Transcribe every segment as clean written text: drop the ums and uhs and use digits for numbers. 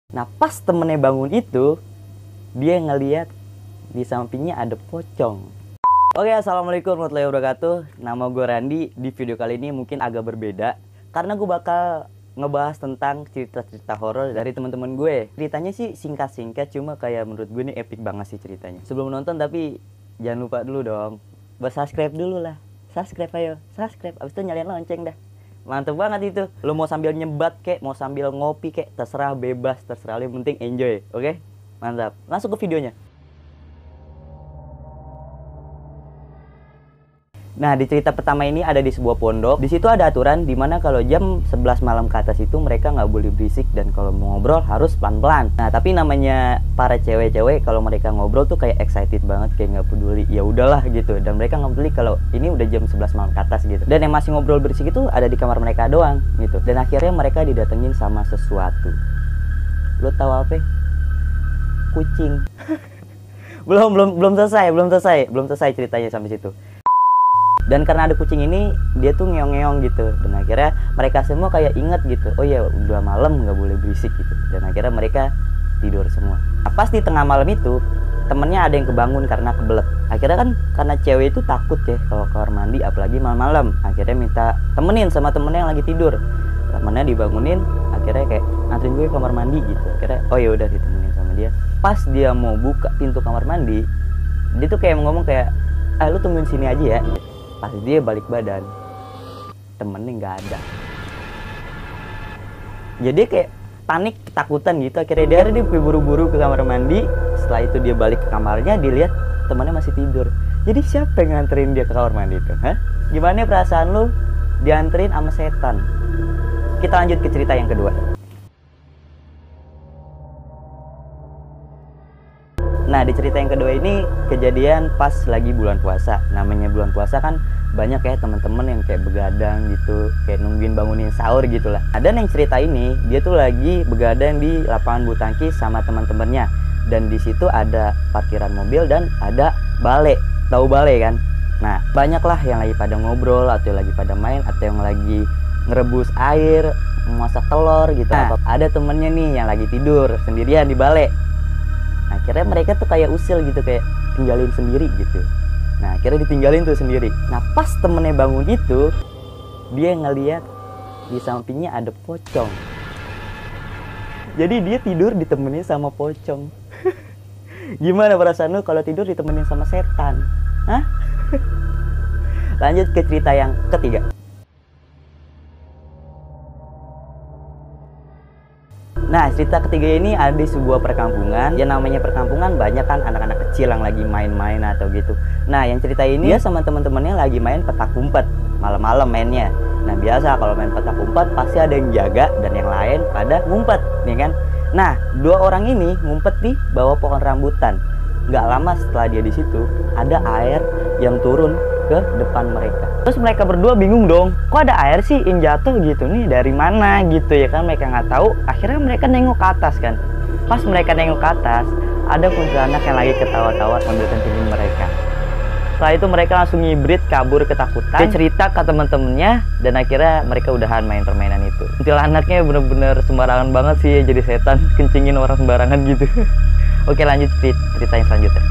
Nah pas temennya bangun itu, dia ngeliat di sampingnya ada pocong. Oke, assalamualaikum warahmatullahi wabarakatuh. Nama gue Randy. Di video kali ini mungkin agak berbeda karena gue bakal ngebahas tentang cerita-cerita horor dari teman-teman gue. Ceritanya sih singkat-singkat, cuma kayak menurut gue ini epic banget sih ceritanya. Sebelum nonton tapi jangan lupa dulu dong, subscribe dulu lah. Subscribe ayo, subscribe. Abis itu nyalain lonceng dah. Mantep banget itu. Lo mau sambil nyebat kek, mau sambil ngopi kek, terserah, bebas, terserah. Yang penting enjoy, oke? Mantap. Langsung ke videonya. Nah, di cerita pertama ini ada di sebuah pondok. Di situ ada aturan di mana kalau jam 11 malam ke atas itu mereka nggak boleh berisik dan kalau mau ngobrol harus pelan-pelan. Nah, tapi namanya para cewek-cewek kalau mereka ngobrol tuh kayak excited banget, kayak nggak peduli. Ya udahlah gitu. Dan mereka nggak peduli kalau ini udah jam 11 malam ke atas gitu. Dan yang masih ngobrol berisik itu ada di kamar mereka doang gitu. Dan akhirnya mereka didatengin sama sesuatu. Lo tahu apa? Kucing. belum selesai ceritanya sampai situ. Dan karena ada kucing ini, dia tuh ngeong-ngeong gitu. Dan akhirnya mereka semua kayak inget gitu, oh ya udah malam nggak boleh berisik gitu. Dan akhirnya mereka tidur semua. Nah, pas di tengah malam itu, temennya ada yang kebangun karena kebelet. Akhirnya kan karena cewek itu takut ya kalau ke kamar mandi, apalagi malam-malam. Akhirnya minta temenin sama temennya yang lagi tidur. Temennya dibangunin, akhirnya kayak nganterin gue ke kamar mandi gitu. Akhirnya oh ya udah ditemenin sama dia. Pas dia mau buka pintu kamar mandi, dia tuh kayak ngomong kayak, lu tungguin sini aja ya. Pas dia balik badan, temennya nggak ada. Jadi kayak panik, ketakutan gitu. Akhirnya dia buru-buru ke kamar mandi. Setelah itu dia balik ke kamarnya, dilihat temannya masih tidur. Jadi siapa yang nganterin dia ke kamar mandi itu? Hah? Gimana perasaan lu dianterin sama setan? Kita lanjut ke cerita yang kedua. Nah, di cerita yang kedua ini kejadian pas lagi bulan puasa. Namanya bulan puasa kan banyak ya teman-teman yang kayak begadang gitu, kayak nungguin bangunin sahur gitu lah. Dan yang cerita ini dia tuh lagi begadang di lapangan bulu tangkis sama teman-temannya. Dan di situ ada parkiran mobil dan ada bale. Tahu bale kan? Nah, banyak lah yang lagi pada ngobrol atau lagi pada main atau yang lagi ngerebus air, memasak telur gitu. Nah, ada temennya nih yang lagi tidur sendirian di bale. Akhirnya mereka tuh kayak usil gitu, kayak tinggalin sendiri gitu. Nah akhirnya ditinggalin tuh sendiri. Nah pas temennya bangun itu, dia ngeliat di sampingnya ada pocong. Jadi dia tidur ditemenin sama pocong. Gimana perasaan lu kalau tidur ditemenin sama setan? Hah? Lanjut ke cerita yang ketiga. Nah, cerita ketiga ini ada di sebuah perkampungan. Ya namanya perkampungan banyak kan anak-anak kecil yang lagi main-main atau gitu. Nah, yang cerita ini dia sama teman-temannya lagi main petak umpet. Malam-malam mainnya. Nah, biasa kalau main petak umpet pasti ada yang jaga dan yang lain pada ngumpet, nih kan? Nah, dua orang ini ngumpet di bawah pohon rambutan. Nggak lama setelah dia di situ, ada air yang turun ke depan mereka. Terus mereka berdua bingung dong, kok ada air sih yang jatuh gitu nih, dari mana gitu ya kan, mereka nggak tahu. Akhirnya mereka nengok ke atas kan. Pas mereka nengok ke atas, ada kuntilanak yang lagi ketawa-tawa sambil kencingin mereka. Setelah itu mereka langsung ngibrit, kabur ketakutan. Dia cerita ke temen-temennya dan akhirnya mereka udahan main permainan itu. Kuntilanaknya bener-bener sembarangan banget sih ya, jadi setan, kencingin orang sembarangan gitu. Oke, lanjut cerita yang selanjutnya.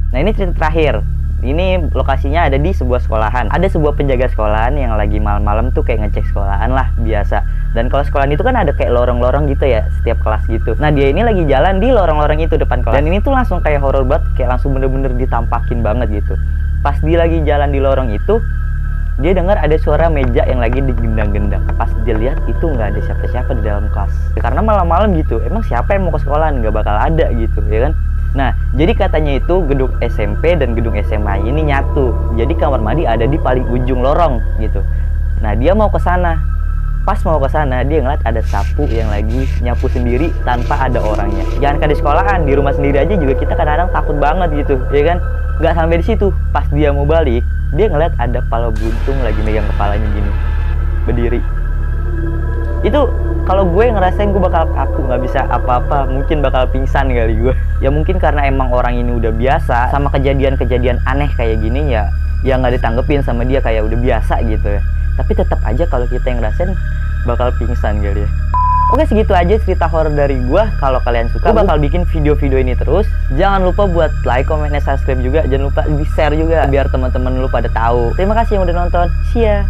Nah ini cerita terakhir. Ini lokasinya ada di sebuah sekolahan. Ada sebuah penjaga sekolahan yang lagi malam-malam tuh kayak ngecek sekolahan lah biasa. Dan kalau sekolahan itu kan ada kayak lorong-lorong gitu ya, setiap kelas gitu. Nah dia ini lagi jalan di lorong-lorong itu depan kelas. Dan ini tuh langsung kayak horor banget, kayak langsung bener-bener ditampakin banget gitu. Pas dia lagi jalan di lorong itu, dia dengar ada suara meja yang lagi digendang-gendang. Pas dia lihat itu nggak ada siapa-siapa di dalam kelas. Karena malam-malam gitu, emang siapa yang mau ke sekolahan? Nggak bakal ada gitu, ya kan? Nah, jadi katanya itu gedung SMP dan gedung SMA ini nyatu. Jadi kamar mandi ada di paling ujung lorong gitu. Nah, dia mau ke sana. Pas mau ke sana, dia ngeliat ada sapu yang lagi nyapu sendiri tanpa ada orangnya. Jangan kan di sekolahan, di rumah sendiri aja juga kita kadang-kadang takut banget gitu, ya kan? Nggak sampai di situ. Pas dia mau balik, dia ngeliat ada pala buntung lagi megang kepalanya gini, berdiri. Itu Kalau gue ngerasain gue bakal kaku, nggak bisa apa-apa, mungkin bakal pingsan kali gue. Ya mungkin karena emang orang ini udah biasa sama kejadian-kejadian aneh kayak gini, ya nggak ditanggepin sama dia, kayak udah biasa gitu ya. Tapi tetap aja kalau kita yang ngerasain bakal pingsan kali ya. Oke, segitu aja cerita horor dari gua. Kalau kalian suka, gua bakal bikin video-video ini terus. Jangan lupa buat like, comment, dan subscribe juga. Jangan lupa di-share juga biar teman-teman lu pada tahu. Terima kasih yang udah nonton. See ya.